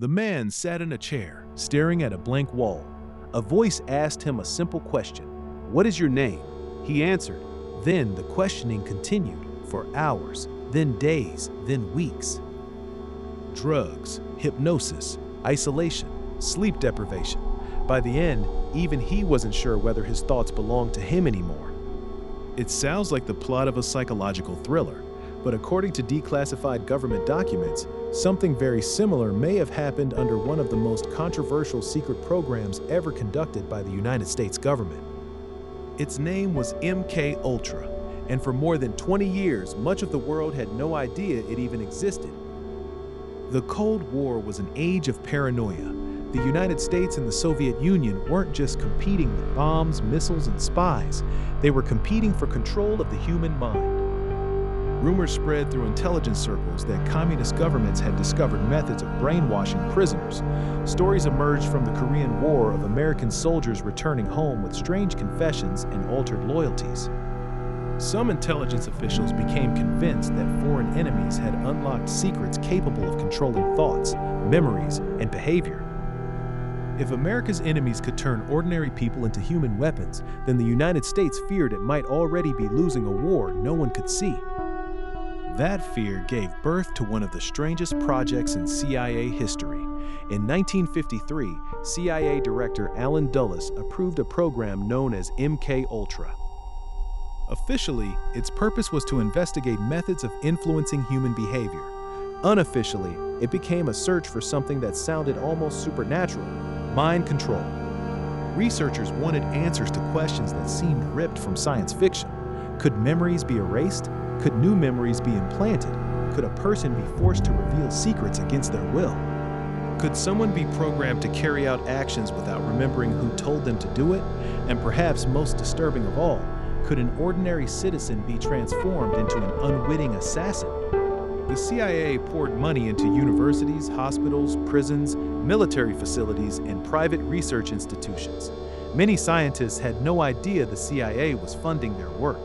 The man sat in a chair, staring at a blank wall. A voice asked him a simple question. "What is your name?" He answered. Then the questioning continued for hours, then days, then weeks. Drugs, hypnosis, isolation, sleep deprivation. By the end, even he wasn't sure whether his thoughts belonged to him anymore. It sounds like the plot of a psychological thriller, but according to declassified government documents, something very similar may have happened under one of the most controversial secret programs ever conducted by the United States government. Its name was MKUltra, and for more than 20 years, much of the world had no idea it even existed. The Cold War was an age of paranoia. The United States and the Soviet Union weren't just competing with bombs, missiles, and spies. They were competing for control of the human mind. Rumors spread through intelligence circles that communist governments had discovered methods of brainwashing prisoners. Stories emerged from the Korean War of American soldiers returning home with strange confessions and altered loyalties. Some intelligence officials became convinced that foreign enemies had unlocked secrets capable of controlling thoughts, memories, and behavior. If America's enemies could turn ordinary people into human weapons, then the United States feared it might already be losing a war no one could see. That fear gave birth to one of the strangest projects in CIA history. In 1953, CIA Director Allen Dulles approved a program known as MKUltra. Officially, its purpose was to investigate methods of influencing human behavior. Unofficially, it became a search for something that sounded almost supernatural: mind control. Researchers wanted answers to questions that seemed ripped from science fiction. Could memories be erased? Could new memories be implanted? Could a person be forced to reveal secrets against their will? Could someone be programmed to carry out actions without remembering who told them to do it? And perhaps most disturbing of all, could an ordinary citizen be transformed into an unwitting assassin? The CIA poured money into universities, hospitals, prisons, military facilities, and private research institutions. Many scientists had no idea the CIA was funding their work.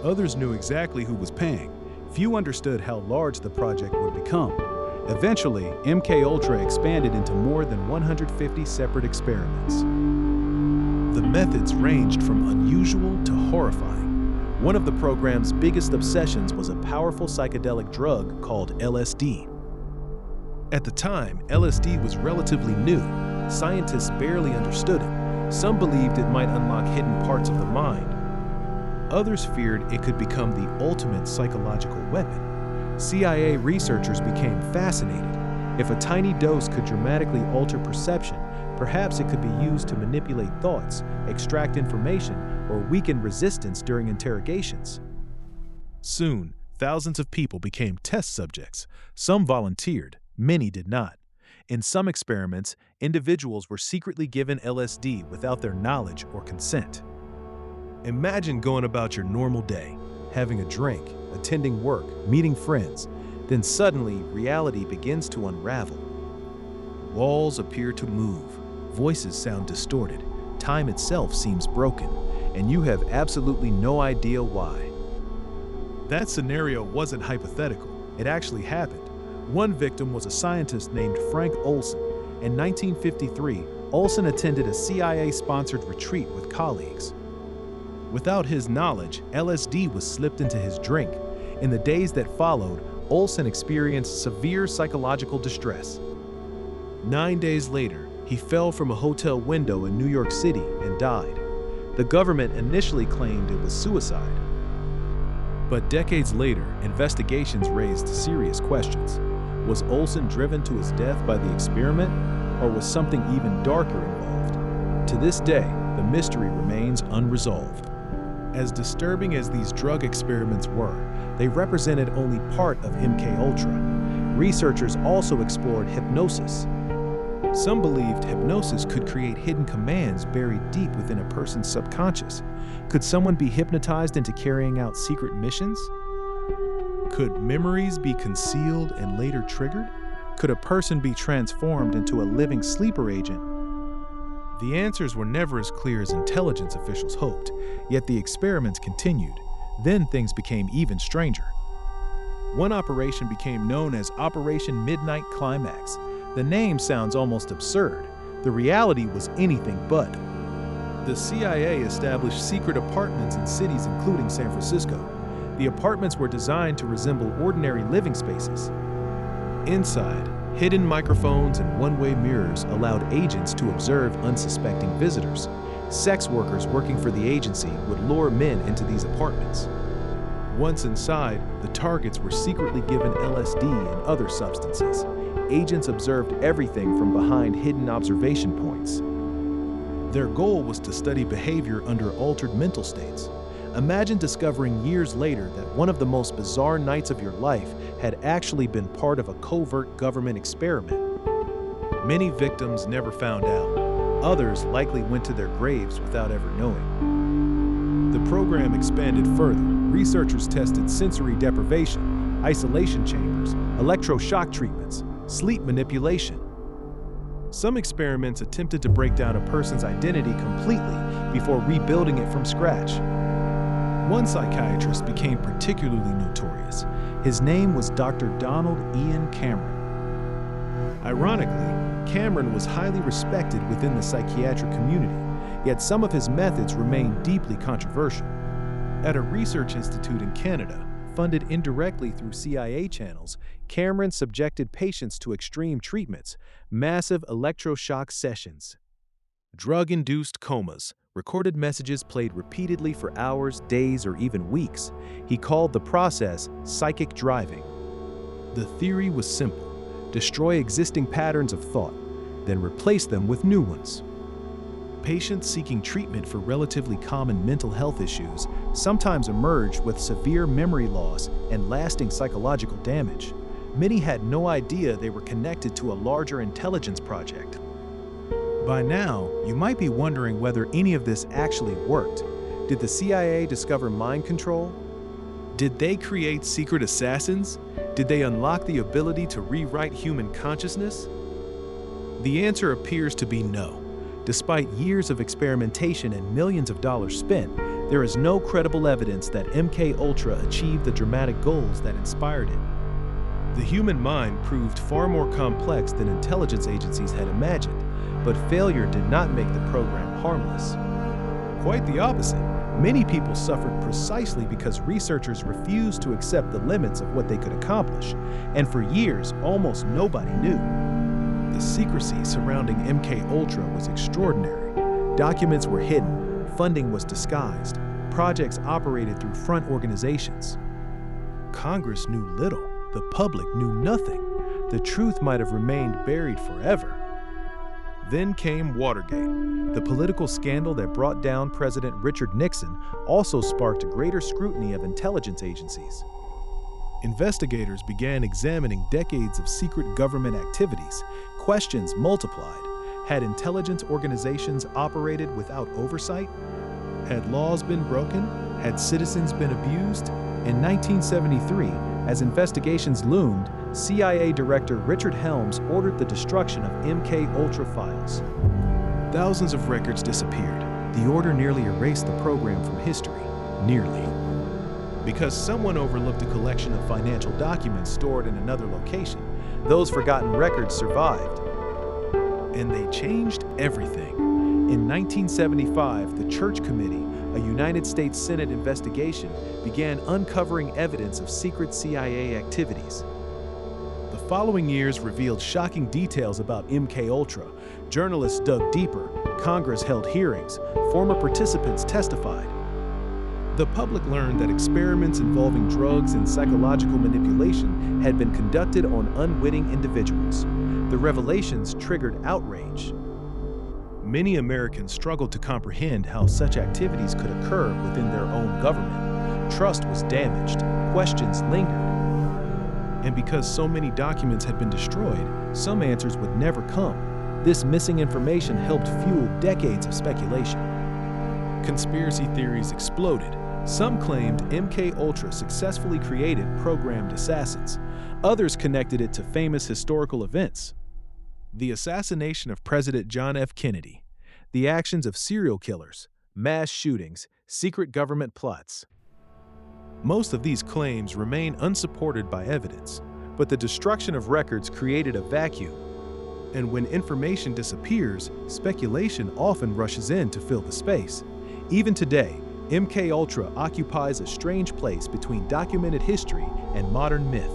Others knew exactly who was paying. Few understood how large the project would become. Eventually, MKUltra expanded into more than 150 separate experiments. The methods ranged from unusual to horrifying. One of the program's biggest obsessions was a powerful psychedelic drug called LSD. At the time, LSD was relatively new. Scientists barely understood it. Some believed it might unlock hidden parts of the mind. Others feared it could become the ultimate psychological weapon. CIA researchers became fascinated. If a tiny dose could dramatically alter perception, perhaps it could be used to manipulate thoughts, extract information, or weaken resistance during interrogations. Soon, thousands of people became test subjects. Some volunteered, many did not. In some experiments, individuals were secretly given LSD without their knowledge or consent. Imagine going about your normal day, having a drink, attending work, meeting friends. Then suddenly, reality begins to unravel. Walls appear to move, voices sound distorted, time itself seems broken, and you have absolutely no idea why. That scenario wasn't hypothetical, it actually happened. One victim was a scientist named Frank Olson. In 1953, Olson attended a CIA-sponsored retreat with colleagues. Without his knowledge, LSD was slipped into his drink. In the days that followed, Olson experienced severe psychological distress. 9 days later, he fell from a hotel window in New York City and died. The government initially claimed it was suicide. But decades later, investigations raised serious questions. Was Olson driven to his death by the experiment, or was something even darker involved? To this day, the mystery remains unresolved. As disturbing as these drug experiments were, they represented only part of MKUltra. Researchers also explored hypnosis. Some believed hypnosis could create hidden commands buried deep within a person's subconscious. Could someone be hypnotized into carrying out secret missions? Could memories be concealed and later triggered? Could a person be transformed into a living sleeper agent? The answers were never as clear as intelligence officials hoped, yet the experiments continued. Then things became even stranger. One operation became known as Operation Midnight Climax. The name sounds almost absurd. The reality was anything but. The CIA established secret apartments in cities including San Francisco. The apartments were designed to resemble ordinary living spaces. Inside, hidden microphones and one-way mirrors allowed agents to observe unsuspecting visitors. Sex workers working for the agency would lure men into these apartments. Once inside, the targets were secretly given LSD and other substances. Agents observed everything from behind hidden observation points. Their goal was to study behavior under altered mental states. Imagine discovering years later that one of the most bizarre nights of your life had actually been part of a covert government experiment. Many victims never found out. Others likely went to their graves without ever knowing. The program expanded further. Researchers tested sensory deprivation, isolation chambers, electroshock treatments, sleep manipulation. Some experiments attempted to break down a person's identity completely before rebuilding it from scratch. One psychiatrist became particularly notorious. His name was Dr. Donald Ian Cameron. Ironically, Cameron was highly respected within the psychiatric community, yet some of his methods remained deeply controversial. At a research institute in Canada, funded indirectly through CIA channels, Cameron subjected patients to extreme treatments, massive electroshock sessions, drug-induced comas, recorded messages played repeatedly for hours, days, or even weeks. He called the process psychic driving. The theory was simple: destroy existing patterns of thought, then replace them with new ones. Patients seeking treatment for relatively common mental health issues sometimes emerged with severe memory loss and lasting psychological damage. Many had no idea they were connected to a larger intelligence project. By now, you might be wondering whether any of this actually worked. Did the CIA discover mind control? Did they create secret assassins? Did they unlock the ability to rewrite human consciousness? The answer appears to be no. Despite years of experimentation and millions of dollars spent, there is no credible evidence that MKUltra achieved the dramatic goals that inspired it. The human mind proved far more complex than intelligence agencies had imagined, but failure did not make the program harmless. Quite the opposite. Many people suffered precisely because researchers refused to accept the limits of what they could accomplish, and for years, almost nobody knew. The secrecy surrounding MKUltra was extraordinary. Documents were hidden, funding was disguised, projects operated through front organizations. Congress knew little, the public knew nothing. The truth might have remained buried forever. Then came Watergate. The political scandal that brought down President Richard Nixon also sparked greater scrutiny of intelligence agencies. Investigators began examining decades of secret government activities. Questions multiplied. Had intelligence organizations operated without oversight? Had laws been broken? Had citizens been abused? In 1973, as investigations loomed, CIA Director Richard Helms ordered the destruction of MKUltra files. Thousands of records disappeared. The order nearly erased the program from history. Nearly. Because someone overlooked a collection of financial documents stored in another location, those forgotten records survived. And they changed everything. In 1975, the Church Committee, a United States Senate investigation, began uncovering evidence of secret CIA activities. The following years revealed shocking details about MKUltra. Journalists dug deeper, Congress held hearings, former participants testified. The public learned that experiments involving drugs and psychological manipulation had been conducted on unwitting individuals. The revelations triggered outrage. Many Americans struggled to comprehend how such activities could occur within their own government. Trust was damaged, questions lingered. And because so many documents had been destroyed, some answers would never come. This missing information helped fuel decades of speculation. Conspiracy theories exploded. Some claimed MKUltra successfully created programmed assassins. Others connected it to famous historical events. The assassination of President John F. Kennedy, the actions of serial killers, mass shootings, secret government plots. Most of these claims remain unsupported by evidence, but the destruction of records created a vacuum. And when information disappears, speculation often rushes in to fill the space. Even today, MKUltra occupies a strange place between documented history and modern myth.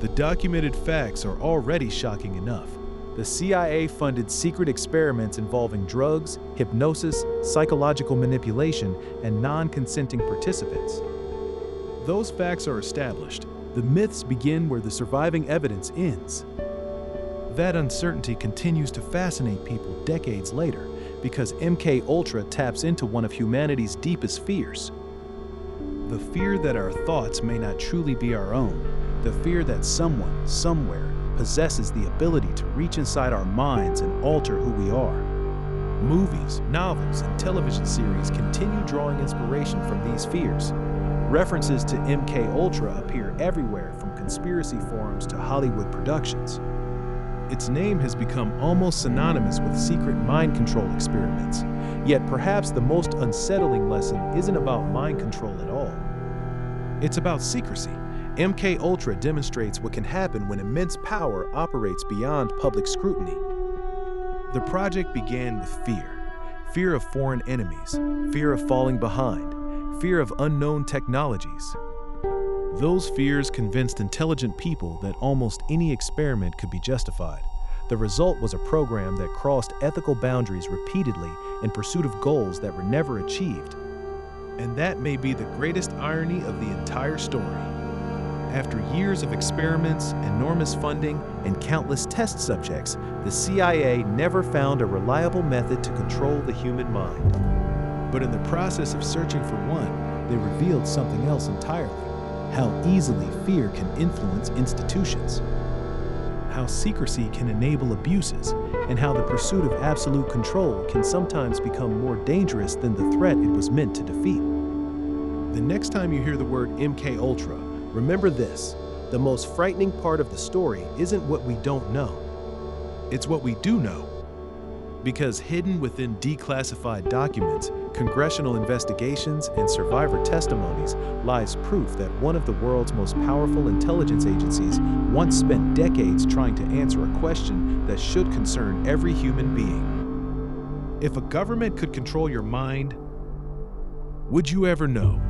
The documented facts are already shocking enough. The CIA funded secret experiments involving drugs, hypnosis, psychological manipulation, and non-consenting participants. Those facts are established. The myths begin where the surviving evidence ends. That uncertainty continues to fascinate people decades later because MKUltra taps into one of humanity's deepest fears. The fear that our thoughts may not truly be our own. The fear that someone, somewhere, possesses the ability to reach inside our minds and alter who we are. Movies, novels, and television series continue drawing inspiration from these fears. References to MKUltra appear everywhere, from conspiracy forums to Hollywood productions. Its name has become almost synonymous with secret mind control experiments. Yet perhaps the most unsettling lesson isn't about mind control at all. It's about secrecy. MKUltra demonstrates what can happen when immense power operates beyond public scrutiny. The project began with fear. Fear of foreign enemies, fear of falling behind, fear of unknown technologies. Those fears convinced intelligent people that almost any experiment could be justified. The result was a program that crossed ethical boundaries repeatedly in pursuit of goals that were never achieved. And that may be the greatest irony of the entire story. After years of experiments, enormous funding, and countless test subjects, the CIA never found a reliable method to control the human mind. But in the process of searching for one, they revealed something else entirely: how easily fear can influence institutions, how secrecy can enable abuses, and how the pursuit of absolute control can sometimes become more dangerous than the threat it was meant to defeat. The next time you hear the word MKUltra, remember this: the most frightening part of the story isn't what we don't know. It's what we do know. Because hidden within declassified documents, congressional investigations, and survivor testimonies lies proof that one of the world's most powerful intelligence agencies once spent decades trying to answer a question that should concern every human being. If a government could control your mind, would you ever know?